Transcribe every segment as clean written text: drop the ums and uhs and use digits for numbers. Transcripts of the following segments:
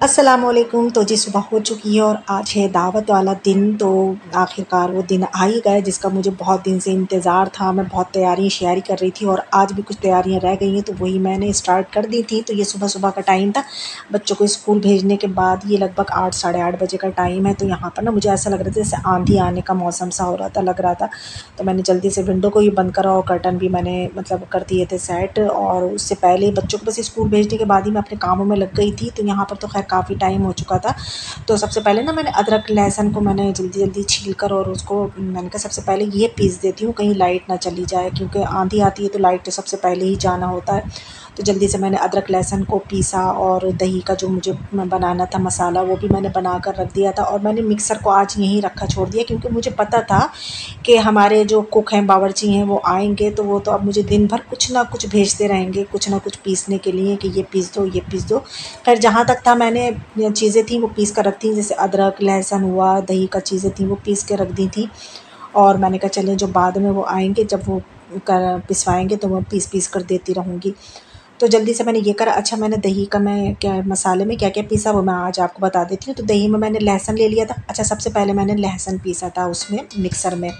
अस्सलामुअलैकुम। तो जी सुबह हो चुकी है और आज है दावत वाला दिन। तो आखिरकार वो दिन आ ही गया जिसका मुझे बहुत दिन से इंतज़ार था। मैं बहुत तैयारियां शेयर कर रही थी और आज भी कुछ तैयारियां रह गई हैं तो वही मैंने स्टार्ट कर दी थी। तो ये सुबह सुबह का टाइम था बच्चों को स्कूल भेजने के बाद। ये लगभग 8 साढ़े 8 बजे का टाइम है। तो यहाँ पर ना मुझे ऐसा लग रहा था जैसे आंधी आने का मौसम सा हो रहा था, लग रहा था। तो मैंने जल्दी से विंडो को भी बंद करा और कर्टन भी मैंने मतलब कर दिए थे सेट। और उससे पहले बच्चों को बस स्कूल भेजने के बाद ही मैं अपने कामों में लग गई थी। तो यहाँ पर तो खैर काफ़ी टाइम हो चुका था। तो सबसे पहले ना मैंने अदरक लहसुन को मैंने जल्दी जल्दी छील कर और उसको मैंने कहा सबसे पहले ये पीस देती हूँ, कहीं लाइट ना चली जाए, क्योंकि आंधी आती है तो लाइट तो सबसे पहले ही जाना होता है। तो जल्दी से मैंने अदरक लहसुन को पीसा और दही का जो मुझे बनाना था मसाला वो भी मैंने बना कर रख दिया था। और मैंने मिक्सर को आज यहीं रखा छोड़ दिया क्योंकि मुझे पता था कि हमारे जो कुक हैं, बावर्ची हैं, वो आएंगे तो वो तो अब मुझे दिन भर कुछ ना कुछ भेजते रहेंगे, कुछ ना कुछ पीसने के लिए कि ये पीस दो ये पीस दो। खैर जहाँ तक था मैंने चीज़ें थी वो पीस कर रख दी, जैसे अदरक लहसुन हुआ, दही का चीज़ें थी वो पीस के रख दी थी। और मैंने कहा चलें जो बाद में वो आएंगे जब वो पिसवाएंगे तो मैं पीस पीस कर देती रहूँगी। तो जल्दी से मैंने ये करा। अच्छा, मैंने दही का मैं क्या मसाले में क्या क्या पीसा वो मैं आज आपको बता देती हूँ। तो दही में मैंने लहसुन ले लिया था। अच्छा, सबसे पहले मैंने लहसुन पीसा था उसमें मिक्सर में।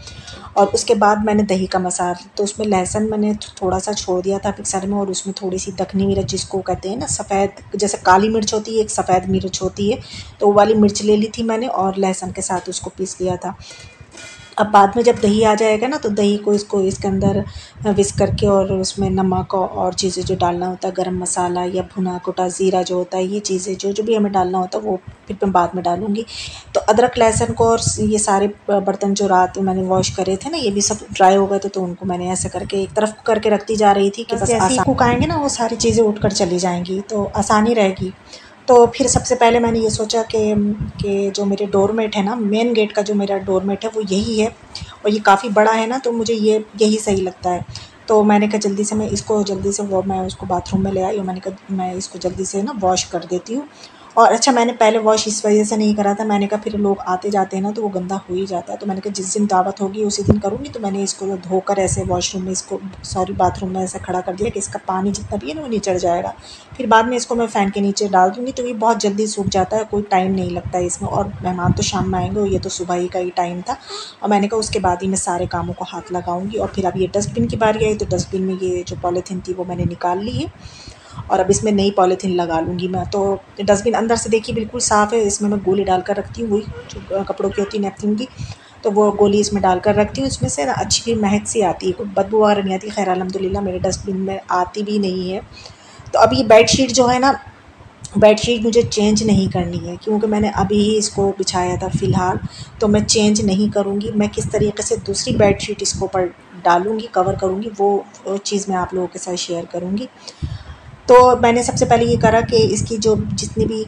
और उसके बाद मैंने दही का मसाला, तो उसमें लहसुन मैंने थोड़ा सा छोड़ दिया था मिक्सर में। और उसमें थोड़ी सी दखनी मिर्च जिसको कहते हैं ना, सफ़ेद जैसे काली मिर्च होती है, एक सफ़ेद मिर्च होती है, तो वो वाली मिर्च ले ली थी मैंने और लहसुन के साथ उसको पीस लिया था। अब बाद में जब दही आ जाएगा ना तो दही को इसके अंदर विस्क करके और उसमें नमक और चीज़ें जो डालना होता है, गरम मसाला या भुना कुटा ज़ीरा जो होता है, ये चीज़ें जो जो भी हमें डालना होता है वो फिर मैं बाद में डालूँगी। तो अदरक लहसुन को और ये सारे बर्तन जो रात में मैंने वॉश करे थे ना, ये भी सब ड्राई हो गए थे। तो उनको मैंने ऐसे करके एक तरफ करके रखती जा रही थी कि बस जैसे ही कुक आएँगे ना वो सारी चीज़ें उठ कर चली जाएँगी तो आसानी रहेगी। तो फिर सबसे पहले मैंने ये सोचा कि जो मेरे डोरमेट है ना, मेन गेट का जो मेरा डोरमेट है वो यही है और ये काफ़ी बड़ा है ना, तो मुझे ये यही सही लगता है। तो मैंने कहा जल्दी से मैं इसको जल्दी से वो मैं उसको बाथरूम में ले आई और मैंने कहा मैं इसको जल्दी से ना वॉश कर देती हूँ। और अच्छा, मैंने पहले वॉश इस वजह से नहीं करा था, मैंने कहा फिर लोग आते जाते हैं ना तो वो गंदा हो ही जाता है। तो मैंने कहा जिस दिन दावत होगी उसी दिन करूँगी। तो मैंने इसको धोकर ऐसे वॉशरूम में इसको बाथरूम में ऐसे खड़ा कर दिया कि इसका पानी जितना भी है ना वो निचड़ जाएगा। फिर बाद में इसको मैं फ़ैन के नीचे डाल दूँगी तो ये बहुत जल्दी सूख जाता है, कोई टाइम नहीं लगता है इसमें। और मेहमान तो शाम में आएँगे और ये तो सुबह ही का ही टाइम था। और मैंने कहा उसके बाद ही मैं सारे कामों को हाथ लगाऊँगी। और फिर अब ये डस्टबिन की बारी आई तो डस्टबिन में ये जो पॉलीथीन थी वो मैंने निकाल ली है और अब इसमें नई पॉलीथीन लगा लूँगी मैं। तो डस्टबिन अंदर से देखिए बिल्कुल साफ़ है, इसमें मैं गोली डालकर रखती हूँ, वही जो कपड़ों की होती है नैपकिन की, तो वो गोली इसमें डालकर रखती हूँ। इसमें से ना अच्छी भी महक सी आती है, कोई बदबू वगैरह नहीं आती। खैर अल्हम्दुलिल्लाह मेरे डस्टबिन में आती भी नहीं है। तो अब ये बेडशीट जो है ना, बेडशीट मुझे चेंज नहीं करनी है क्योंकि मैंने अभी ही इसको बिछाया था फ़िलहाल। तो मैं चेंज नहीं करूँगी। मैं किस तरीके से दूसरी बेडशीट इसके ऊपर डालूँगी, कवर करूँगी, वो चीज़ मैं आप लोगों के साथ शेयर करूँगी। तो मैंने सबसे पहले ये करा कि इसकी जो जितनी भी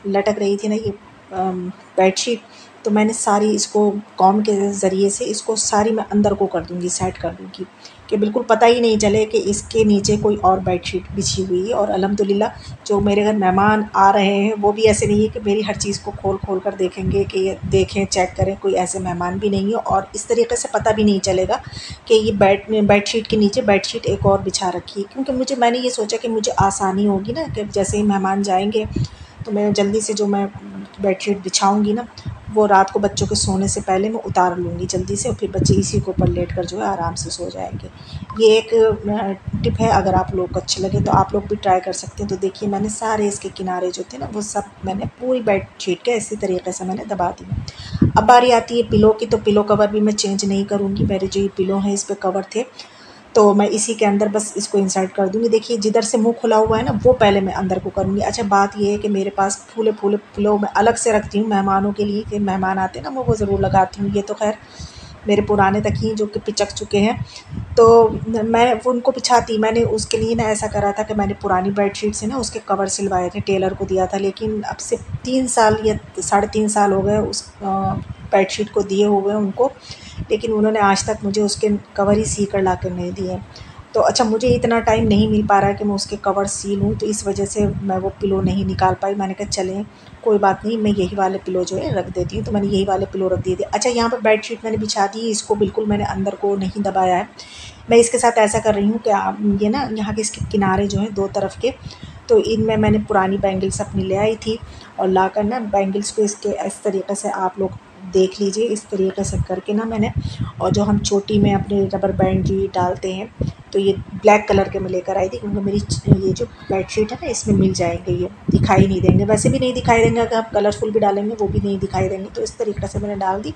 लटक रही थी ना ये बेडशीट, तो मैंने सारी इसको कॉम्ब के ज़रिए से इसको सारी मैं अंदर को कर दूँगी, सेट कर दूँगी कि बिल्कुल पता ही नहीं चले कि इसके नीचे कोई और बेडशीट बिछी हुई है। और अल्हम्दुलिल्लाह जो मेरे घर मेहमान आ रहे हैं वो भी ऐसे नहीं है कि मेरी हर चीज़ को खोल खोल कर देखेंगे कि ये देखें चेक करें, कोई ऐसे मेहमान भी नहीं है। और इस तरीके से पता भी नहीं चलेगा कि ये बेडशीट के नीचे बेडशीट एक और बिछा रखी है, क्योंकि मैंने ये सोचा कि मुझे आसानी होगी ना कि जैसे ही मेहमान जाएंगे तो मैं जल्दी से जो मैं बेडशीट बिछाऊंगी ना वो रात को बच्चों के सोने से पहले मैं उतार लूँगी जल्दी से और फिर बच्चे इसी के ऊपर लेट कर जो है आराम से सो जाएंगे। ये एक टिप है, अगर आप लोग को अच्छे लगे तो आप लोग भी ट्राई कर सकते हैं। तो देखिए मैंने सारे इसके किनारे जो थे ना वो सब मैंने पूरी बेडशीट के इसी तरीके से मैंने दबा दी। अब बारी आती है पिलो की। तो पिलो कवर भी मैं चेंज नहीं करूँगी। मेरे जो ये पिलो हैं इस पर कवर थे तो मैं इसी के अंदर बस इसको इंसर्ट कर दूँगी। देखिए जिधर से मुँह खुला हुआ है ना वो पहले मैं अंदर को करूँगी। अच्छा, बात ये है कि मेरे पास फूले फूले पिलो मैं अलग से रखती हूँ मेहमानों के लिए कि मेहमान आते हैं ना वो ज़रूर लगाती हूँ। ये तो खैर मेरे पुराने तक ही जो कि पिचक चुके हैं। तो मैं वो उनको बिछाती, मैंने उसके लिए ना ऐसा करा था कि मैंने पुरानी बेडशीट से ना उसके कवर सिलवाए थे, टेलर को दिया था। लेकिन अब से 3 साल या साढ़े 3 साल हो गए उस बेडशीट को दिए हुए उनको, लेकिन उन्होंने आज तक मुझे उसके कवर ही सी कर ला कर नहीं दिए। तो अच्छा, मुझे इतना टाइम नहीं मिल पा रहा है कि मैं उसके कवर सी लूँ, तो इस वजह से मैं वो पिलो नहीं निकाल पाई। मैंने कहा चलें कोई बात नहीं, मैं यही वाले पिलो जो है रख देती हूँ। तो मैंने यही वाले पिलो रख दिए थे। अच्छा, यहाँ पर बेडशीट मैंने बिछा दी, इसको बिल्कुल मैंने अंदर को नहीं दबाया है। मैं इसके साथ ऐसा कर रही हूँ कि ये ना यहाँ के इसके किनारे जो हैं दो तरफ के तो इनमें मैंने पुरानी बैंगल्स अपनी ले आई थी और लाकर ना बैंगल्स को इसके इस तरीक़े से आप लोग देख लीजिए, इस तरीक़े से करके ना मैंने, और जो हम चोटी में अपने रबर बैंड जी डालते हैं, तो ये ब्लैक कलर के मैं लेकर आई थी क्योंकि मेरी ये जो बेडशीट है ना इसमें मिल जाएंगे, ये दिखाई नहीं देंगे, वैसे भी नहीं दिखाई देंगे, अगर आप कलरफुल भी डालेंगे वो भी नहीं दिखाई देंगे। तो इस तरीक़े से मैंने डाल दी,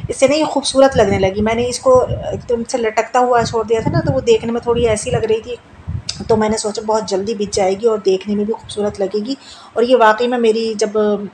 इससे ना ये खूबसूरत लगने लगी। मैंने इसको एकदम से लटकता हुआ छोड़ दिया था ना, तो वो देखने में थोड़ी ऐसी लग रही थी, तो मैंने सोचा बहुत जल्दी बिक जाएगी और देखने में भी खूबसूरत लगेगी। और ये वाक़ई में मेरी जब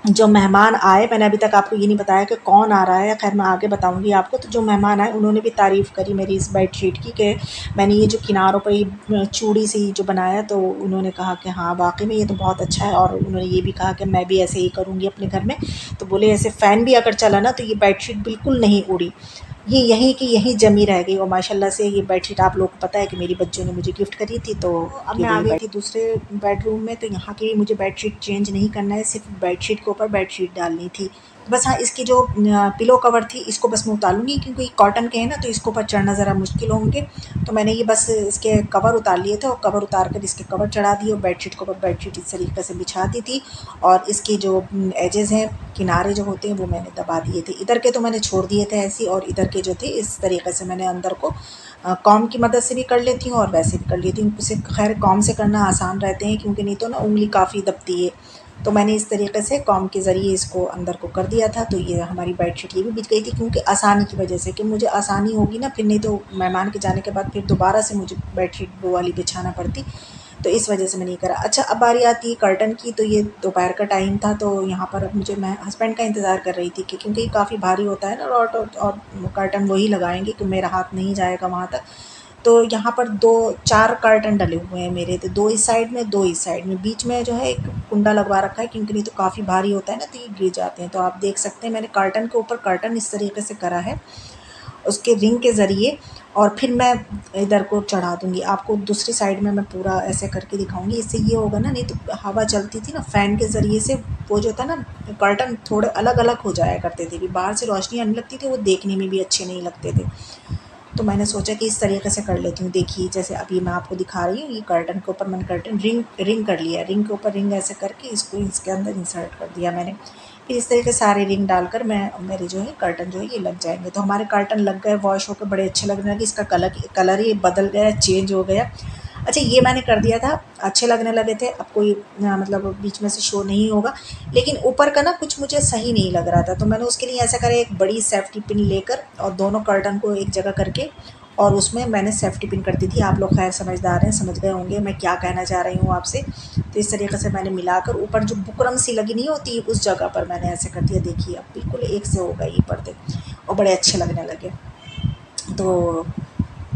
जो मेहमान आए, मैंने अभी तक आपको ये नहीं बताया कि कौन आ रहा है, ख़ैर मैं आगे बताऊँगी आपको। तो जो मेहमान आए उन्होंने भी तारीफ़ करी मेरी इस बेडशीट की, कि मैंने ये जो किनारों पे ये चूड़ी सी जो बनाया, तो उन्होंने कहा कि हाँ वाक़ई में ये तो बहुत अच्छा है, और उन्होंने ये भी कहा कि मैं भी ऐसे ही करूँगी अपने घर में। तो बोले ऐसे फ़ैन भी अगर चला ना तो ये बेडशीट बिल्कुल नहीं उड़ी, ये यहीं की यहीं जमी रह गई। और माशाल्लाह से ये बेडशीट आप लोगों को पता है कि मेरी बच्चों ने मुझे गिफ्ट करी थी। तो अब मैं आ गई थी दूसरे बेडरूम में, तो यहाँ की मुझे बेडशीट चेंज नहीं करना है, सिर्फ बेडशीट के ऊपर बेडशीट डालनी थी। बस हाँ, इसकी जो पिलो कवर थी इसको बस मैं उतार लूँगी, क्योंकि कॉटन के हैं ना, तो इसके ऊपर चढ़ना ज़रा मुश्किल होंगे। तो मैंने ये बस इसके कवर उतार लिए थे, और कवर उतार कर इसके कवर चढ़ा दिए, और बेडशीट के ऊपर बेडशीट इस तरीके से बिछा दी थी। और इसकी जो एजेज़ हैं, किनारे जो होते हैं, वो मैंने दबा दिए थे। इधर के तो मैंने छोड़ दिए थे ऐसे ही, और इधर के जो थे इस तरीके से मैंने अंदर को कॉम की मदद से भी कर लेती हूँ और वैसे भी कर लेती हूँ। उसे खैर कॉम से करना आसान रहते हैं, क्योंकि नहीं तो ना उंगली काफ़ी दबती है। तो मैंने इस तरीके से कॉम के ज़रिए इसको अंदर को कर दिया था। तो ये हमारी बेडशीट ये भी बिछ गई थी, क्योंकि आसानी की वजह से, कि मुझे आसानी होगी ना, फिर नहीं तो मेहमान के जाने के बाद फिर दोबारा से मुझे बेडशीट वो वाली बिछाना पड़ती, तो इस वजह से मैंने ये करा। अच्छा, अब बारी आती है कर्टन की। तो ये दोपहर का टाइम था, तो यहाँ पर अब मुझे, मैं हस्बैंड का इंतज़ार कर रही थी कि क्योंकि ये काफ़ी भारी होता है ना, और कर्टन वही लगाएंगे कि मेरा हाथ नहीं जाएगा वहाँ तक। तो यहाँ पर 2-4 कर्टन डले हुए हैं मेरे, तो 2 इस साइड में, 2 इस साइड में, बीच में जो है एक कुंडा लगवा रखा है, क्योंकि नहीं तो काफ़ी भारी होता है ना, तो ये गिर जाते हैं। तो आप देख सकते हैं मैंने कर्टन के ऊपर कर्टन इस तरीके से करा है उसके रिंग के ज़रिए, और फिर मैं इधर को चढ़ा दूँगी। आपको दूसरी साइड में मैं पूरा ऐसे करके दिखाऊँगी। इससे ये होगा ना, नहीं तो हवा चलती थी ना फ़ैन के ज़रिए से, वो जो था ना कर्टन थोड़े अलग-अलग हो जाया करते थे, कि बाहर से रोशनी आने लगती थी, वो देखने में भी अच्छे नहीं लगते थे। तो मैंने सोचा कि इस तरीके से कर लेती हूँ। देखिए जैसे अभी मैं आपको दिखा रही हूँ, ये कर्टन के ऊपर मैंने कर्टन रिंग कर लिया, रिंग के ऊपर रिंग ऐसे करके इसको इसके अंदर इंसर्ट कर दिया मैंने। फिर इस तरीके सारे रिंग डालकर मैं मेरे जो है कर्टन जो है ये लग जाएंगे। तो हमारे कर्टन लग गए, वॉश होकर बड़े अच्छे लगने लगे। इसका कलर ही बदल गया, चेंज हो गया। अच्छा, ये मैंने कर दिया था, अच्छे लगने लगे थे। अब कोई मतलब बीच में से शो नहीं होगा, लेकिन ऊपर का ना कुछ मुझे सही नहीं लग रहा था, तो मैंने उसके लिए ऐसा करा, एक बड़ी सेफ्टी पिन लेकर और दोनों कर्टन को एक जगह करके, और उसमें मैंने सेफ्टी पिन कर दी थी। आप लोग खैर समझदार हैं, समझ गए होंगे मैं क्या कहना चाह रही हूँ आपसे। तो इस तरीके से मैंने मिलाकर ऊपर जो बुकरम सी लगी नहीं होती, उस जगह पर मैंने ऐसे कर दिया। देखिए अब बिल्कुल एक से हो गए ये पर्दे, और बड़े अच्छे लगने लगे। तो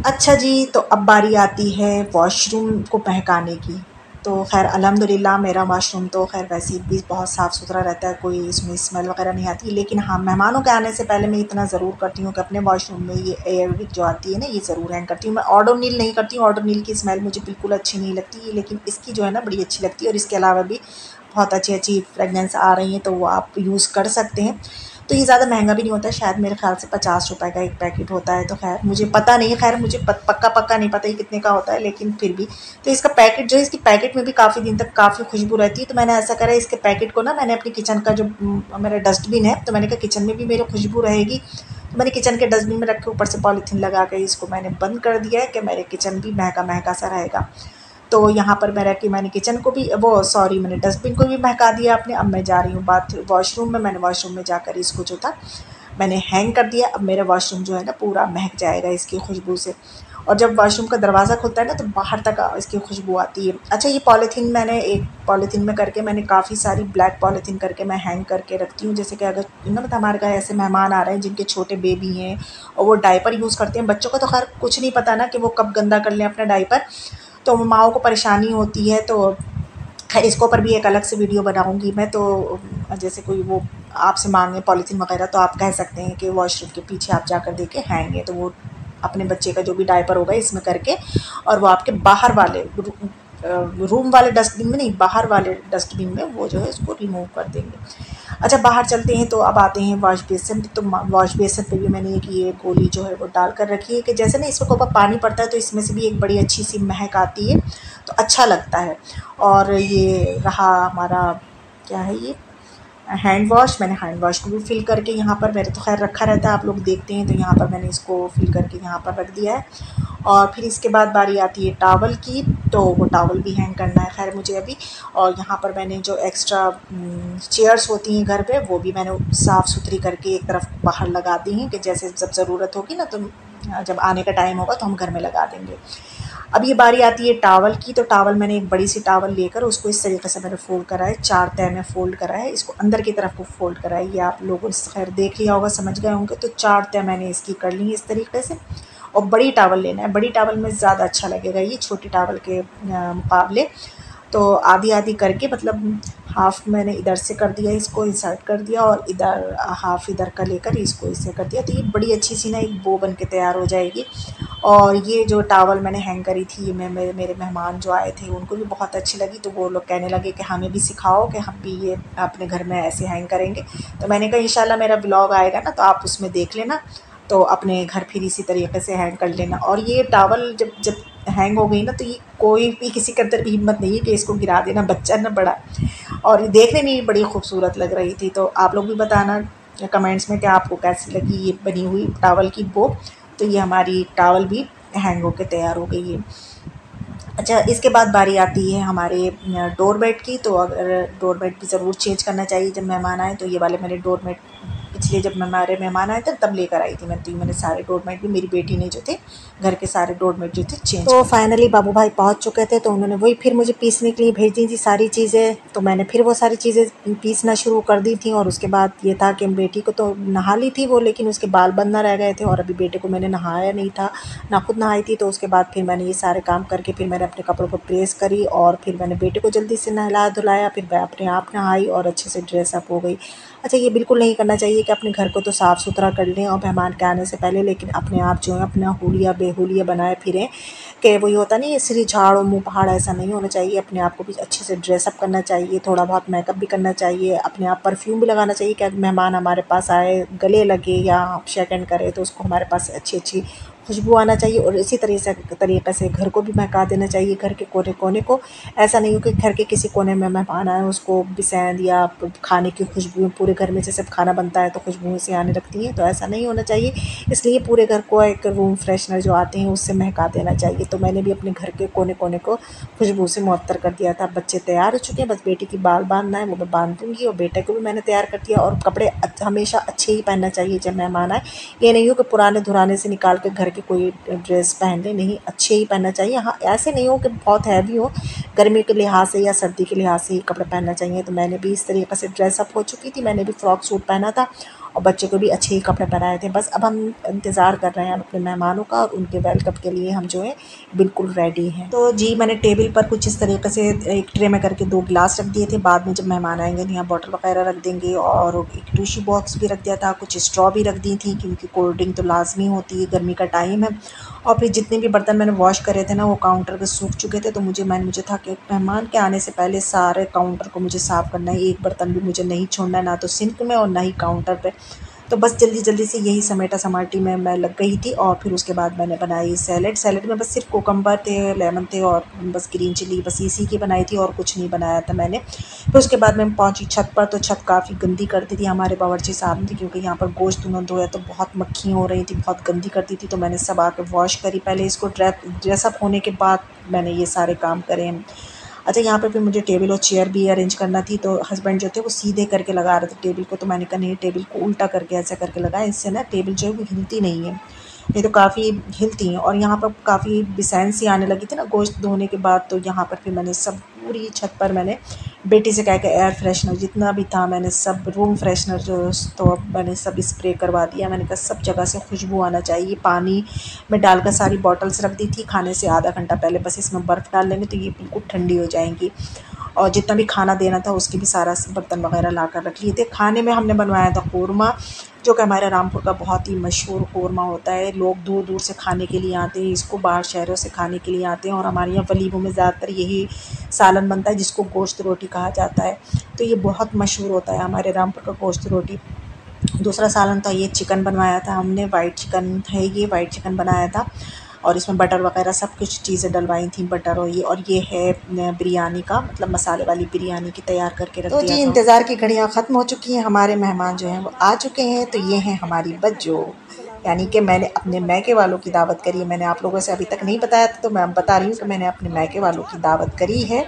अच्छा जी, तो अब बारी आती है वॉशरूम को महकाने की। तो ख़ैर अल्हम्दुलिल्लाह मेरा वॉशरूम तो ख़ैर वैसे भी बहुत साफ़ सुथरा रहता है, कोई इसमें स्मेल वगैरह नहीं आती। लेकिन हाँ, मेहमानों के आने से पहले मैं इतना ज़रूर करती हूँ कि अपने वॉशरूम में ये एयरविक जो आती है ना, ये ज़रूर हैंग करती हूँ। मैं ओडोनिल नहीं करती हूँ, ओडोनिल की स्मेल मुझे बिल्कुल अच्छी नहीं लगती, लेकिन इसकी जो है ना बड़ी अच्छी लगती है। और इसके अलावा भी बहुत अच्छी फ्रेगनेंस आ रही हैं, तो वो आप यूज़ कर सकते हैं। तो ये ज़्यादा महंगा भी नहीं होता है, शायद मेरे ख़्याल से 50 रुपए का एक पैकेट होता है। तो ख़ैर मुझे पता नहीं है, ख़ैर मुझे पक्का नहीं पता ये कितने का होता है, लेकिन फिर भी। तो इसका पैकेट जो है, इसकी पैकेट में भी काफ़ी दिन तक काफ़ी खुशबू रहती है। तो मैंने ऐसा करा, इसके पैकेट को ना मैंने अपनी किचन का जो मेरा डस्टबिन है, तो मैंने कहा किचन में भी मेरी खुशबू रहेगी, तो मैंने किचन के डस्टबिन में रख के ऊपर से पॉलीथीन लगा के इसको मैंने बंद कर दिया है कि मेरे किचन भी महका सा रहेगा। तो यहाँ पर मैंने किचन को भी मैंने डस्टबिन को भी महका दिया अपने। अब मैं जा रही हूँ वॉशरूम में। मैंने वॉशरूम में जाकर इसको जो था मैंने हैंग कर दिया। अब मेरा वॉशरूम जो है ना पूरा महक जाएगा इसकी खुशबू से। और जब वॉशरूम का दरवाज़ा खुलता है ना, तो बाहर तक इसकी खुशबू आती है। अच्छा, ये पॉलीथीन मैंने एक पॉलीथीन में करके, मैंने काफ़ी सारी ब्लैक पॉलीथीन करके मैं हैंग करके रखती हूँ। जैसे कि अगर ना मतलब हमारे घर ऐसे मेहमान आ रहे हैं जिनके छोटे बेबी हैं और वो डायपर यूज़ करते हैं, बच्चों का तो खैर कुछ नहीं पता ना कि वो कब गंदा कर लें अपना डायपर, तो माँओं को परेशानी होती है। तो खैर इसके ऊपर भी एक अलग से वीडियो बनाऊँगी मैं। तो जैसे कोई वो आपसे माँगे पॉलीथीन वगैरह, तो आप कह सकते हैं कि वॉशरूम के पीछे आप जाकर देखें हैंग है, तो वो अपने बच्चे का जो भी डायपर होगा इसमें करके, और वो आपके बाहर वाले रूम वाले डस्टबिन में नहीं, बाहर वाले डस्टबिन में वो जो है उसको रिमूव कर देंगे। अच्छा, बाहर चलते हैं, तो अब आते हैं वॉश बेसिन। तो वॉश बेसिन पे भी मैंने ये गोली जो है वो डाल कर रखी है, कि जैसे ना इसमें ऊपर पानी पड़ता है तो इसमें से भी एक बड़ी अच्छी सी महक आती है। तो अच्छा लगता है। और ये रहा हमारा, क्या है ये, हैंड वॉश। मैंने हैंड वॉश को भी फिल करके यहाँ पर, मेरे तो खैर रखा रहता है, आप लोग देखते हैं, तो यहाँ पर मैंने इसको फिल करके यहाँ पर रख दिया है। और फिर इसके बाद बारी आती है टॉवल की, तो वो टॉवल भी हैंग करना है खैर मुझे अभी। और यहाँ पर मैंने जो एक्स्ट्रा चेयर्स होती हैं घर पे, वो भी मैंने साफ़ सुथरी करके एक तरफ बाहर लगा दी हैं कि जैसे जब ज़रूरत होगी ना, तो जब आने का टाइम होगा तो हम घर में लगा देंगे। अब ये बारी आती है टॉवल की, तो टॉवल मैंने एक बड़ी सी टॉवल लेकर उसको इस तरीके से मैंने फ़ोल्ड करा है, 4 तह में फ़ोल्ड करा है, इसको अंदर की तरफ को फ़ोल्ड करा है। ये आप लोगों ने खैर देख लिया होगा, समझ गए होंगे। तो 4 तह मैंने इसकी कर ली इस तरीके से। और बड़ी टॉवल लेना है, बड़ी टॉवल में ज़्यादा अच्छा लगेगा ये छोटी टॉवल के मुकाबले। तो आधी-आधी करके, मतलब हाफ़ मैंने इधर से कर दिया, इसको इंसर्ट कर दिया, और इधर हाफ़ इधर का लेकर इसको इससे कर दिया। तो ये बड़ी अच्छी सी ना एक बो बन के तैयार हो जाएगी। और ये जो टॉवल मैंने हैंग करी थी, मैं मेरे मेहमान जो आए थे उनको भी बहुत अच्छी लगी, तो वो लोग कहने लगे कि हमें भी सिखाओ कि हम भी ये अपने घर में ऐसे हैंग करेंगे। तो मैंने कहा इंशाल्लाह मेरा ब्लॉग आएगा ना, तो आप उसमें देख लेना, तो अपने घर फिर इसी तरीके से हैंग कर लेना। और ये टॉवल जब जब हैंग हो गई ना, तो ये कोई भी किसी के अंदर भी हिम्मत नहीं है कि इसको गिरा देना, बच्चा ना बड़ा। और ये देखने में भी बड़ी खूबसूरत लग रही थी। तो आप लोग भी बताना कमेंट्स में कि आपको कैसी लगी ये बनी हुई टॉवल की बो। तो ये हमारी टॉवल भी हैंग होके तैयार हो गई है। अच्छा, इसके बाद बारी आती है हमारे डोर मैट की। तो अगर डोर मैट भी ज़रूर चेंज करना चाहिए जब मेहमान आए। तो ये वाले मैंने डोर मैट पिछले जब हमारे मेहमान आए थे तब लेकर आई थी मैं। तो ये मैंने सारे डोर मैट भी, मेरी बेटी ने जो थे घर के सारे डोर मैट जो थे चेंज। तो फाइनली बाबू भाई पहुंच चुके थे, तो उन्होंने वही फिर मुझे पीसने के लिए भेज दी थी सारी चीज़ें। तो मैंने फिर वो सारी चीज़ें पीसना शुरू कर दी थी। और उसके बाद ये था कि बेटी को तो नहा ली थी वो, लेकिन उसके बाल बंद रह गए थे, और अभी बेटे को मैंने नहाया नहीं था, ना खुद नहाई थी। तो उसके बाद फिर मैंने ये सारे काम करके फिर मैंने अपने कपड़ों को प्रेस करी, और फिर मैंने बेटे को जल्दी से नहलाया धुलाया, फिर मैं अपने आप नहाई और अच्छे से ड्रेसअप हो गई। अच्छा, ये बिल्कुल नहीं करना चाहिए कि अपने घर को तो साफ़ सुथरा कर लें और मेहमान के आने से पहले, लेकिन अपने आप जो है अपना हुलिया बेहुलिया बनाए फिरें, कि वही होता नहीं है सिर झाड़ और मुँह पहाड़, ऐसा नहीं होना चाहिए। अपने आप को भी अच्छे से ड्रेसअप करना चाहिए, थोड़ा बहुत मेकअप भी करना चाहिए, अपने आप परफ्यूम भी लगाना चाहिए कि मेहमान हमारे पास आए, गले लगे या शेक हैंड करे तो उसको हमारे पास अच्छी अच्छी खुशबू आना चाहिए। और इसी तरीके से घर को भी महका देना चाहिए, घर के कोने कोने को। ऐसा नहीं हो कि घर के किसी कोने में मेहमान आए उसको बिसेंध या खाने की खुशबू पूरे घर में, जैसे खाना बनता है तो खुशबुएं से आने लगती हैं, तो ऐसा नहीं होना चाहिए। इसलिए पूरे घर को एक रूम फ्रेशनर जो आते हैं उससे महका देना चाहिए। तो मैंने भी अपने घर के कोने कोने को खुशबू से मुअत्तर कर दिया था। बच्चे तैयार हो चुके हैं, बस बेटी की बाल बांधना है, वो मैं बांध दूँगी, और बेटे को भी मैंने तैयार कर दिया। और कपड़े हमेशा अच्छे ही पहनना चाहिए जब मेहमान आए। ये नहीं हो कि पुराने धुराने से निकाल के घर के कोई ड्रेस पहन ले, नहीं, अच्छे ही पहनना चाहिए। हाँ, ऐसे नहीं हो कि बहुत हैवी हो, गर्मी के लिहाज से या सर्दी के लिहाज से ही कपड़े पहनना चाहिए। तो मैंने भी इस तरीके से ड्रेसअप हो चुकी थी, मैंने भी फ्रॉक सूट पहना था और बच्चे को भी अच्छे ही कपड़े पहनाए थे। बस अब हम इंतज़ार कर रहे हैं अपने मेहमानों का, और उनके वेलकम के लिए हम जो है बिल्कुल रेडी हैं। तो जी, मैंने टेबल पर कुछ इस तरीके से एक ट्रे में करके 2 गिलास रख दिए थे, बाद में जब मेहमान आएंगे तो यहाँ बॉटल वगैरह रख देंगे, और एक टिश्यू बॉक्स भी रख दिया था, कुछ स्ट्रॉ भी रख दी थी क्योंकि कोल्ड ड्रिंक तो लाजमी होती है, गर्मी का टाइम है। और फिर जितने भी बर्तन मैंने वॉश करे थे ना, वो काउंटर पे सूख चुके थे। तो मुझे था कि मेहमान के आने से पहले सारे काउंटर को मुझे साफ़ करना है, एक बर्तन भी मुझे नहीं छोड़ना है, ना तो सिंक में और ना ही काउंटर पे। तो बस जल्दी से यही समेटा समाटी में मैं लग गई थी। और फिर उसके बाद मैंने बनाई सैलेड में बस सिर्फ कोकम्बर थे, लेमन थे और बस ग्रीन चिली, बस इसी की बनाई थी और कुछ नहीं बनाया था मैंने। फिर उसके बाद मैं पहुंची छत पर, तो छत काफ़ी गंदी कर दी थी हमारे बावर्ची साहब ने, क्योंकि यहाँ पर गोश्त उन्होंने धोया तो बहुत मक्खियाँ हो रही थी, बहुत गंदी करती थी। तो मैंने सब आके वॉश करी, पहले इसको ड्रेसअप होने के बाद मैंने ये सारे काम करे। अच्छा, यहाँ पे फिर मुझे टेबल और चेयर भी अरेंज करना थी। तो हस्बैंड जो थे वो सीधे करके लगा रहे थे टेबल को, तो मैंने कहा नहीं, टेबल को उल्टा करके ऐसा करके लगाएं, इससे ना टेबल जो है वो हिलती नहीं है, नहीं तो काफ़ी हिलती हैं। और यहाँ पर काफ़ी बिसैन सी आने लगी थी ना गोश्त धोने के बाद। तो यहाँ पर फिर मैंने सब पूरी छत पर मैंने बेटी से कह के एयर फ्रेशनर जितना भी था मैंने सब, रूम फ्रेशनर जो, तो मैंने सब स्प्रे करवा दिया। मैंने कहा सब जगह से खुशबू आना चाहिए। पानी में डालकर सारी बॉटल्स रख दी थी, खाने से आधा घंटा पहले बस इसमें बर्फ़ डाल लेंगे तो ये बिल्कुल ठंडी हो जाएंगी। और जितना भी खाना देना था उसकी भी सारा बर्तन वगैरह ला कर रख लिए थे। खाने में हमने बनवाया था कौरमा, जो कि हमारे रामपुर का बहुत ही मशहूर कौरमा होता है। लोग दूर दूर से खाने के लिए आते हैं, इसको बाहर शहरों से खाने के लिए आते हैं। और हमारे यहाँ वलीमों में ज़्यादातर यही सालन बनता है जिसको गोश्त रोटी कहा जाता है। तो ये बहुत मशहूर होता है हमारे रामपुर का गोश्त रोटी। दूसरा सालन था ये चिकन बनवाया था हमने, वाइट चिकन है, ये वाइट चिकन बनाया था। और इसमें बटर वगैरह सब कुछ चीज़ें डलवाई थी, बटर और ये है बिरयानी का मतलब मसाले वाली बिरयानी की तैयार करके रख दिया। तो जी इंतज़ार की घड़ियाँ ख़त्म हो चुकी हैं, हमारे मेहमान जो हैं वो आ चुके हैं। तो ये हैं हमारी बच्चों, यानी कि मैंने अपने मैके वालों की दावत करी है। मैंने आप लोगों से अभी तक नहीं बताया था, तो मैं अब बता रही हूँ कि मैंने अपने मैके वालों की दावत करी है।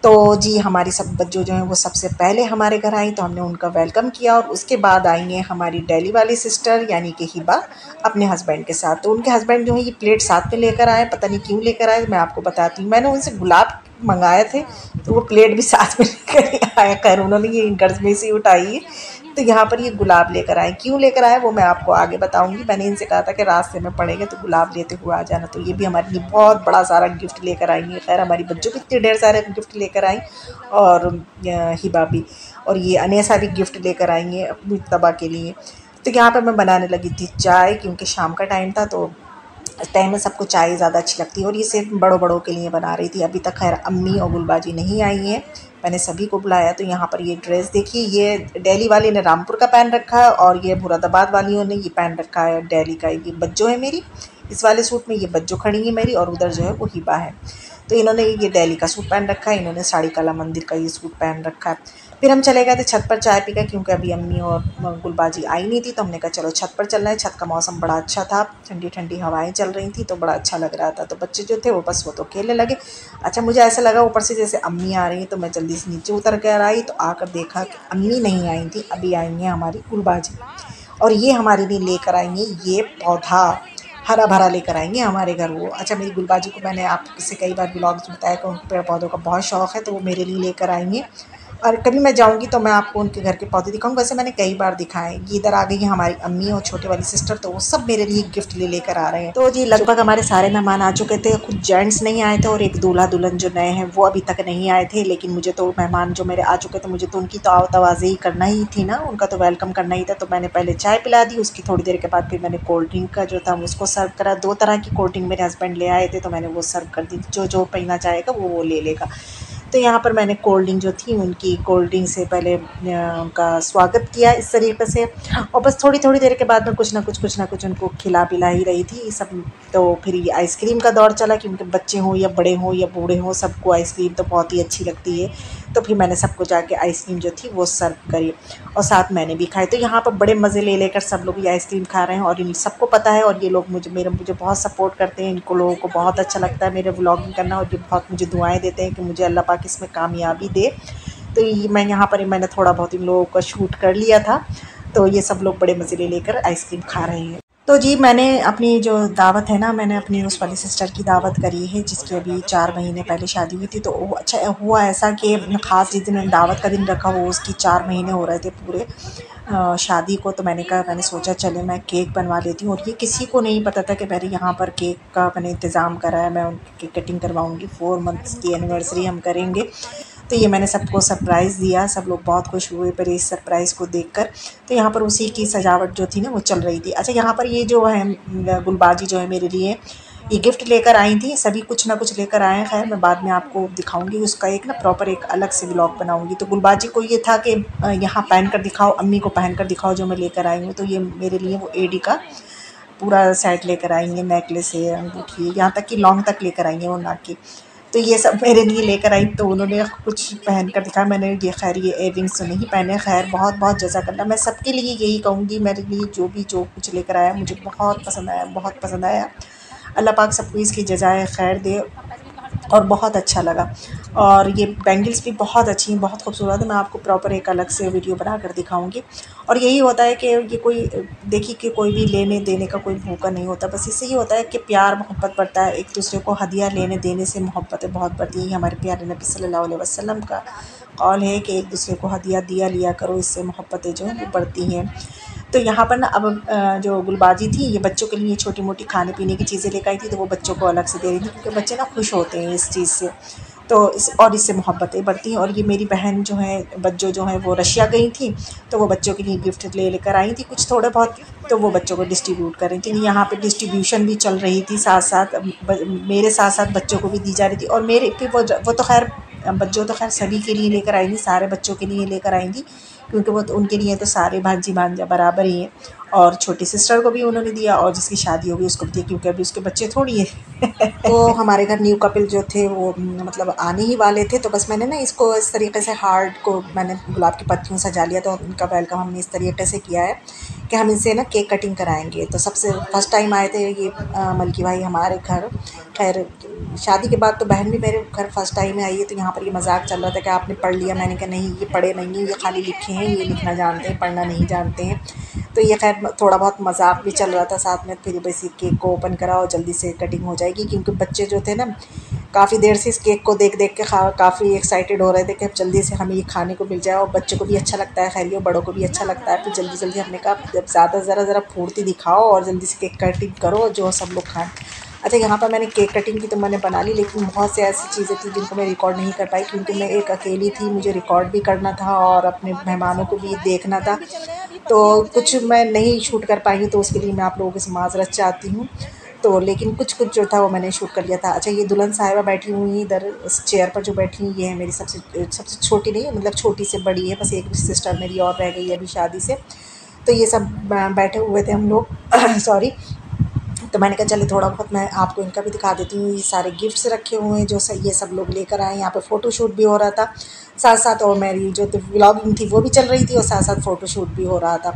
तो जी हमारी सब बच्चों जो हैं वो सबसे पहले हमारे घर आई, तो हमने उनका वेलकम किया और उसके बाद आई हैं हमारी दिल्ली वाली सिस्टर यानी कि हिबा अपने हस्बैंड के साथ। तो उनके हस्बैंड जो है ये प्लेट साथ में लेकर आए, पता नहीं क्यों लेकर आए, मैं आपको बताती हूँ। मैंने उनसे गुलाब मंगाए थे तो वो प्लेट भी साथ में लेकर आया, खैर उन्होंने ये घर में से उठाई है। तो यहाँ पर ये गुलाब लेकर आए, क्यों लेकर आए वो मैं आपको आगे बताऊंगी। मैंने इनसे कहा था कि रास्ते में पड़ेंगे तो गुलाब लेते हुए आ जाना। तो ये भी हमारे लिए बहुत बड़ा सारा गिफ्ट लेकर आई है। खैर हमारी बच्चों भी इतने ढेर सारे गिफ्ट लेकर आई और हिबा भी, और ये अनेसा भी गिफ्ट लेकर आई है अपनी तबा के लिए। तो यहाँ पर मैं बनाने लगी थी चाय, क्योंकि शाम का टाइम था तो इस टाइम में सबको चाय ज़्यादा अच्छी लगती है, और ये सिर्फ बड़ों बड़ों के लिए बना रही थी। अभी तक खैर अम्मी और गुलबाजी नहीं आई हैं, मैंने सभी को बुलाया। तो यहाँ पर ये ड्रेस देखिए, ये दिल्ली वाली ने रामपुर का पहन रखा है और ये मुरादाबाद वालियों ने ये पहन रखा है दिल्ली का। ये बच्चों है मेरी इस वाले सूट में, ये बच्चों खड़ी है मेरी, और उधर जो है वो हिबा है। तो इन्होंने ये दिल्ली का सूट पहन रखा है, इन्होंने साड़ी काला मंदिर का ये सूट पहन रखा है। फिर हम चले गए थे छत पर चाय पीकर, क्योंकि अभी अम्मी और गुलबाजी आई नहीं थी। तो हमने कहा चलो छत पर चलना है। छत का मौसम बड़ा अच्छा था, ठंडी ठंडी हवाएं चल रही थी, तो बड़ा अच्छा लग रहा था। तो बच्चे जो थे वो बस वो तो खेलने लगे। अच्छा मुझे ऐसा लगा ऊपर से जैसे अम्मी आ रही हैं, तो मैं जल्दी से नीचे उतर कर आई, तो आकर देखा कि अम्मी नहीं आई थी, अभी आई हैं हमारी गुलबाजी। और ये हमारे लिए लेकर आएंगे ये पौधा, हरा भरा लेकर आएंगे हमारे घर वो। अच्छा मेरी गुलबाजी को मैंने आपसे कई बार ब्लॉग्स में बताया कि उनको पेड़ पौधों का बहुत शौक़ है, तो वो मेरे लिए लेकर आएंगे। और कभी मैं जाऊंगी तो मैं आपको उनके घर के पौधे दिखाऊंगी। वैसे मैंने कई बार दिखाए। ये इधर आ गई है हमारी अम्मी और छोटे वाली सिस्टर, तो वो सब मेरे लिए गिफ्ट लेकर आ रहे हैं। तो जी लगभग हमारे सारे मेहमान आ चुके थे, कुछ जेंट्स नहीं आए थे और एक दूल्हा दुल्हन जो नए हैं वो अभी तक नहीं आए थे। लेकिन मुझे तो मेहमान जो मेरे आ चुके थे, मुझे तो उनकी तो तवाज़ी करना ही थी ना, उनका तो वेलकम करना ही था। तो मैंने पहले चाय पिला दी, उसकी थोड़ी देर के बाद फिर मैंने कोल्ड ड्रिंक का जो था उसको सर्व करा। 2 तरह की कोल्ड ड्रिंक मेरे हस्बैंड ले आए थे, तो मैंने वो सर्व कर दी। जो जो पीना चाहेगा वो ले लेगा। तो यहाँ पर मैंने कोल्ड ड्रिंक जो थी उनकी कोल्ड ड्रिंक से पहले उनका स्वागत किया इस तरीके से, और बस थोड़ी थोड़ी देर के बाद में कुछ ना कुछ उनको खिला पिला ही रही थी सब। तो फिर ये आइसक्रीम का दौर चला, क्योंकि बच्चे हों या बड़े हों या बूढ़े हों, सबको आइसक्रीम तो बहुत ही अच्छी लगती है। तो फिर मैंने सबको जाके आइसक्रीम जो थी वो सर्व करी और साथ मैंने भी खाई। तो यहाँ पर बड़े मज़े ले लेकर सब लोग ये आइसक्रीम खा रहे हैं, और इन सबको पता है, और ये लोग मुझे बहुत सपोर्ट करते हैं। इनको लोगों को बहुत अच्छा लगता है मेरे व्लॉगिंग करना, और ये बहुत मुझे दुआएं देते हैं कि मुझे अल्लाह पाक इसमें कामयाबी दे। तो ये मैं यहाँ पर मैंने थोड़ा बहुत इन लोगों का शूट कर लिया था। तो ये सब लोग बड़े मज़े ले लेकर आइसक्रीम खा रहे हैं। तो जी मैंने अपनी जो दावत है ना, मैंने अपनी उस वाली सिस्टर की दावत करी है जिसकी अभी 4 महीने पहले शादी हुई थी। तो वो अच्छा हुआ ऐसा कि ख़ास जिस दिन दावत का दिन रखा वो उसकी 4 महीने हो रहे थे पूरे शादी को। तो मैंने सोचा चले मैं केक बनवा लेती हूँ, और ये किसी को नहीं पता था कि मेरे यहाँ पर केक का मैंने इंतज़ाम करा है। मैं उनकी कटिंग करवाऊँगी, 4 मंथ्स की एनिवर्सरी हम करेंगे। तो ये मैंने सबको सरप्राइज़ दिया, सब लोग बहुत खुश हुए पर इस सरप्राइज़ को देखकर। तो यहाँ पर उसी की सजावट जो थी ना वो चल रही थी। अच्छा यहाँ पर ये जो है गुलबाजी जो है मेरे लिए ये गिफ्ट लेकर आई थी, सभी कुछ ना कुछ लेकर आए हैं। खैर मैं बाद में आपको दिखाऊंगी, उसका एक ना प्रॉपर एक अलग से व्लॉग बनाऊंगी। तो गुलबाजी को ये था कि यहाँ पहन कर दिखाओ, अम्मी को पहन कर दिखाओ जो मैं लेकर आई हूँ। तो ये मेरे लिए वो एडी का पूरा सेट लेकर आएंगे, नेकलेस है, अंगूठी, यहाँ तक कि लॉन्ग तक लेकर आएंगे वो नाक की। तो ये सब मेरे लिए लेकर आई। तो उन्होंने कुछ पहन कर दिखाया, मैंने ये खैर ये इयररिंग्स तो नहीं पहने। खैर बहुत बहुत जज़ाकल्लाह, मैं सबके लिए यही कहूँगी, मेरे लिए जो कुछ लेकर आया मुझे बहुत पसंद आया, बहुत पसंद आया। अल्लाह पाक सबको इसकी जज़ाए खैर दे, और बहुत अच्छा लगा। और ये बैंगल्स भी बहुत अच्छी हैं, बहुत खूबसूरत है। मैं आपको प्रॉपर एक अलग से वीडियो बना कर दिखाऊंगी। और यही होता है कि ये कोई देखिए कि कोई भी लेने देने का कोई भूखा नहीं होता, बस इससे ही होता है कि प्यार मोहब्बत बढ़ता है, एक दूसरे को हदिया लेने देने से मोहब्बतें बहुत बढ़ती हैं। हमारे प्यारे नबी सल्लल्लाहु अलैहि वसल्लम का कौल है कि एक दूसरे को हदिया दिया लिया करो, इससे मोहब्बतें जो हैं वो बढ़ती हैं। तो यहाँ पर ना अब जो गुलबाजी थी ये बच्चों के लिए छोटी मोटी खाने पीने की चीज़ें लेकर आई थी, तो वो बच्चों को अलग से दे रही थी, क्योंकि बच्चे ना खुश होते हैं इस चीज़ से। तो इससे मोहब्बतें बढ़ती हैं। और ये मेरी बहन जो है बच्चों जो हैं वो रशिया गई थी, तो वो बच्चों के लिए गिफ्ट लेकर आई थी कुछ थोड़े बहुत, तो वो बच्चों को डिस्ट्रीब्यूट कर रही थी। यहाँ पे डिस्ट्रीब्यूशन भी चल रही थी साथ साथ, मेरे साथ साथ बच्चों को भी दी जा रही थी। और मेरे फिर वो तो खैर बच्चों तो खैर सभी के लिए लेकर आई थी, सारे बच्चों के लिए लेकर आई थी। क्योंकि वो तो उनके लिए तो सारे भांजी भांजा बराबर ही हैं। और छोटी सिस्टर को भी उन्होंने दिया और जिसकी शादी होगी उसको भी दिया, क्योंकि अभी उसके बच्चे थोड़ी हैं। तो हमारे घर न्यू कपल जो थे वो मतलब आने ही वाले थे, तो बस मैंने ना इसको इस तरीके से हार्ट को मैंने गुलाब की पत्तियों से सजा लिया। तो उनका वेलकम हमने इस तरीके से किया है कि हम इनसे ना केक कटिंग कराएंगे। तो सबसे फर्स्ट टाइम आए थे ये मलकी भाई हमारे घर। खैर शादी के बाद तो बहन भी मेरे घर फर्स्ट टाइम आई है। तो यहाँ पर ये मजाक चल रहा था कि आपने पढ़ लिया। मैंने कहा नहीं, ये पढ़े नहीं हैं, ये खाली लिखे हैं, ये लिखना जानते हैं, पढ़ना नहीं जानते हैं। तो ये खैर थोड़ा बहुत मजाक भी चल रहा था साथ में। फिर बस ये केक को ओपन करा और जल्दी से कटिंग हो जाएगी, क्योंकि बच्चे जो थे ना काफ़ी देर से इस केक को देख देख के काफ़ी एक्साइटेड हो रहे थे कि अब जल्दी से हमें ये खाने को मिल जाए। और बच्चों को भी अच्छा लगता है, खैर ये बड़ों को भी अच्छा लगता है। फिर जल्दी जल्दी हमने कहा जब ज़्यादा ज़रा फुर्ती दिखाओ और जल्दी से केक कटिंग करो जो सब लोग खाएँ। अच्छा, यहाँ पर मैंने केक कटिंग की तो मैंने बना ली, लेकिन बहुत से ऐसी चीज़ें थी जिनको मैं रिकॉर्ड नहीं कर पाई, क्योंकि मैं एक अकेली थी। मुझे रिकॉर्ड भी करना था और अपने मेहमानों को भी देखना था। तो कुछ मैं नहीं शूट कर पाई हूँ, तो उसके लिए मैं आप लोगों से माज़रत चाहती हूँ। तो लेकिन कुछ जो था वो मैंने शूट कर लिया था। अच्छा, ये दुल्हन साहिबा बैठी हुई हैं इधर इस चेयर पर जो बैठी हैं, ये है मेरी सबसे छोटी नहीं है, मतलब छोटी से बड़ी है, बस एक सिस्टर मेरी और रह गई है अभी शादी से। तो ये सब बैठे हुए थे हम लोग सॉरी। तो मैंने कहा चले थोड़ा बहुत मैं आपको इनका भी दिखा देती हूँ। ये सारे गिफ्ट्स रखे हुए हैं जो ये सब लोग लेकर आए। यहाँ पे फ़ोटोशूट भी हो रहा था साथ साथ, और मेरी जो व्लॉगिंग थी वो भी चल रही थी और साथ साथ फ़ोटोशूट भी हो रहा था।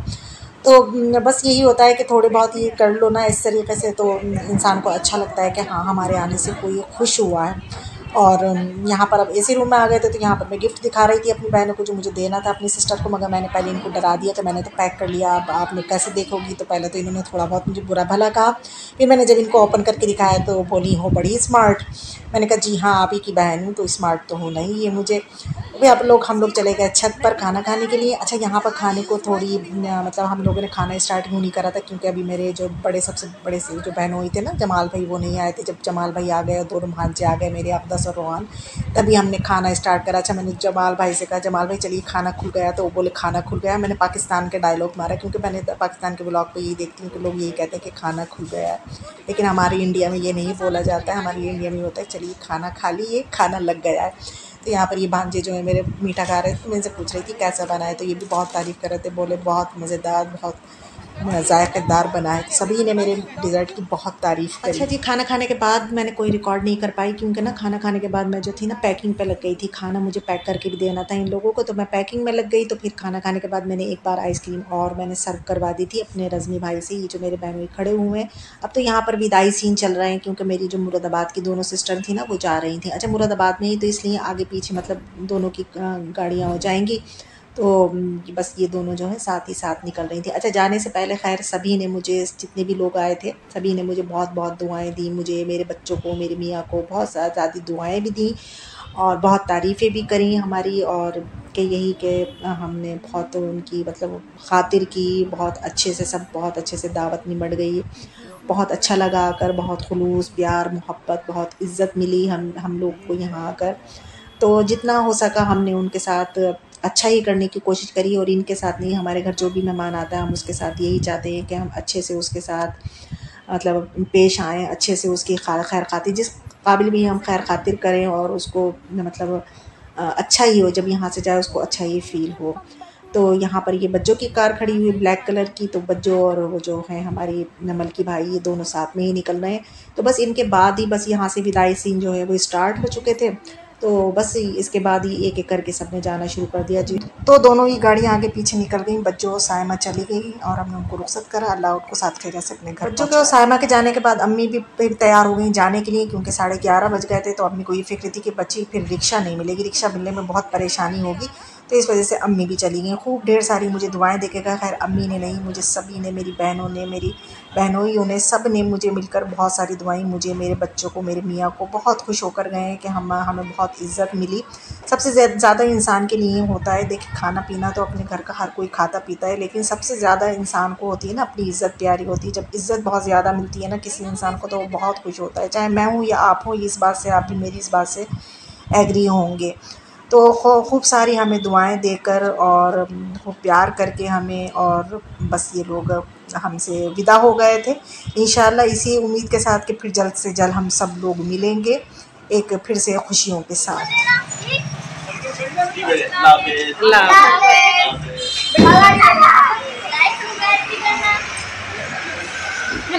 तो बस यही होता है कि थोड़े बहुत ये कर लो ना इस तरीके से, तो इंसान को अच्छा लगता है कि हाँ हमारे आने से कोई खुश हुआ है। और यहाँ पर अब एसी रूम में आ गए थे, तो यहाँ पर मैं गिफ्ट दिखा रही थी अपनी बहनों को जो मुझे देना था अपनी सिस्टर को, मगर मैंने पहले इनको डरा दिया कि मैंने तो पैक कर लिया, अब आप लोग कैसे देखोगी। तो पहले तो इन्होंने थोड़ा बहुत मुझे बुरा भला कहा, फिर मैंने जब इनको ओपन करके दिखाया तो बोली हो बड़ी स्मार्ट। मैंने कहा जी हाँ, आप ही की बहन हूँ तो स्मार्ट तो होना ही ये मुझे। अभी हम लोग चले गए छत पर खाना खाने के लिए। अच्छा, यहाँ पर खाने को थोड़ी मतलब हम लोगों ने खाना स्टार्ट क्यों नहीं करा था, क्योंकि अभी मेरे जो सबसे बड़े से जो बहन हुई थे ना जमाल भाई, वो नहीं आए थे। जब जमाल भाई आ गए और दोनों भांजे आ गए मेरे अब्दस और रोहान, तभी हमने खाना स्टार्ट करा। अच्छा, मैंने जमाल भाई से कहा जमाल भाई चलिए खाना खुल गया, तो वो बोले खाना खुल गया। मैंने पाकिस्तान के डायलॉग मारा, क्योंकि मैंने पाकिस्तान के ब्लॉग पर यही देखती हूँ कि लोग यही कहते हैं कि खाना खुल गया है, लेकिन हमारे इंडिया में ये नहीं बोला जाता है। हमारे इंडिया में होता है चलिए खाना खा लिए, खाना लग गया है। तो यहाँ पर ये भांजे जो है मेरे मीठा खा रहे थे, तो मैं इनसे पूछ रही थी कैसा बना है, तो ये भी बहुत तारीफ़ कर रहे थे, बोले बहुत मज़ेदार, बहुत ज़ायक़ेदार बना है। सभी ने मेरे डिज़र्ट की बहुत तारीफ़ करी। अच्छा जी, खाना खाने के बाद मैंने कोई रिकॉर्ड नहीं कर पाई, क्योंकि ना खाना खाने के बाद मैं जो थी ना पैकिंग पे लग गई थी। खाना मुझे पैक करके भी देना था इन लोगों को, तो मैं पैकिंग में लग गई। तो फिर खाना खाने के बाद मैंने एक बार आइसक्रीम और मैंने सर्व करवा दी थी अपने रज़मी भाई से। ये जो मेरे बहनोई खड़े हुए हैं, अब तो यहाँ पर विदाई सीन चल रहे हैं, क्योंकि मेरी जो मुरादाबाद की दोनों सिस्टर थी ना वो जा रही थी। अच्छा, मुरादाबाद में ही तो इसलिए आगे पीछे मतलब दोनों की गाड़ियाँ हो जाएंगी, तो बस ये दोनों जो है साथ ही साथ निकल रही थी। अच्छा, जाने से पहले खैर सभी ने मुझे, जितने भी लोग आए थे सभी ने मुझे बहुत बहुत दुआएं दी, मुझे, मेरे बच्चों को, मेरे मियाँ को बहुत ज़्यादा दुआएं भी दी और बहुत तारीफ़ें भी करी हमारी। और कि यही कि हमने बहुत उनकी मतलब खातिर की, बहुत अच्छे से सब बहुत अच्छे से दावत निमट गई। बहुत अच्छा लगा आकर, बहुत खुलूस प्यार मोहब्बत, बहुत इज़्ज़त मिली हम लोग को यहाँ आकर। तो जितना हो सका हमने उनके साथ अच्छा ही करने की कोशिश करी, और इनके साथ नहीं, हमारे घर जो भी मेहमान आता है हम उसके साथ यही चाहते हैं कि हम अच्छे से उसके साथ मतलब पेश आएँ, अच्छे से उसकी खैर खातिर, जिस काबिल भी हम खैर खातिर करें, और उसको मतलब अच्छा ही हो, जब यहाँ से जाए उसको अच्छा ही फ़ील हो। तो यहाँ पर ये बज्जो की कार खड़ी हुई ब्लैक कलर की, तो बज्जो और वो जो है हमारी मलकी भाई, ये दोनों साथ में ही निकल रहे हैं। तो बस इनके बाद ही बस यहाँ से विदाई सीन जो है वो स्टार्ट हो चुके थे। तो बस इसके बाद ही एक एक करके सबने जाना शुरू कर दिया जी। तो दोनों ही गाड़ियाँ आगे पीछे निकल गई, बच्चों और सायमा चली गई और हमने उनको रुखसत करा, अल्लाह उनको साथ खैरिया से अपने घर। बच्चों के और सायमा के जाने के बाद अम्मी भी फिर तैयार हो गई जाने के लिए, क्योंकि 11:30 बज गए थे। तो अम्मी को ये फिक्र थी कि बच्ची फिर रिक्शा नहीं मिलेगी, रिक्शा मिलने में बहुत परेशानी होगी, तो इस वजह से अम्मी भी चली गई। खूब ढेर सारी मुझे दुआएं देखेगा, खैर अम्मी ने नहीं, मुझे सभी ने, मेरी बहनों ने, मेरी बहनोइयों ने, सब ने मुझे मिलकर बहुत सारी दुआएं, मुझे, मेरे बच्चों को, मेरे मियाँ को बहुत खुश होकर गए हैं कि हमें बहुत इज़्ज़त मिली। सबसे ज़्यादा इंसान के लिए होता है, देखिए खाना पीना तो अपने घर का हर कोई खाता पीता है, लेकिन सबसे ज़्यादा इंसान को होती है ना अपनी इज़्ज़त प्यारी होती है। जब इज़्ज़त बहुत ज़्यादा मिलती है ना किसी इंसान को, तो वो बहुत खुश होता है, चाहे मैं हूँ या आप हो। इस बात से आप भी मेरी इस बात से एग्री होंगे। तो खूब सारी हमें दुआएं देकर और खूब प्यार करके हमें, और बस ये लोग हमसे विदा हो गए थे। इंशाल्लाह इसी उम्मीद के साथ कि फिर जल्द से जल्द हम सब लोग मिलेंगे एक फिर से खुशियों के साथ।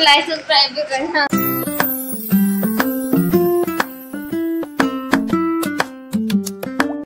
लाइक सब्सक्राइब भी करना।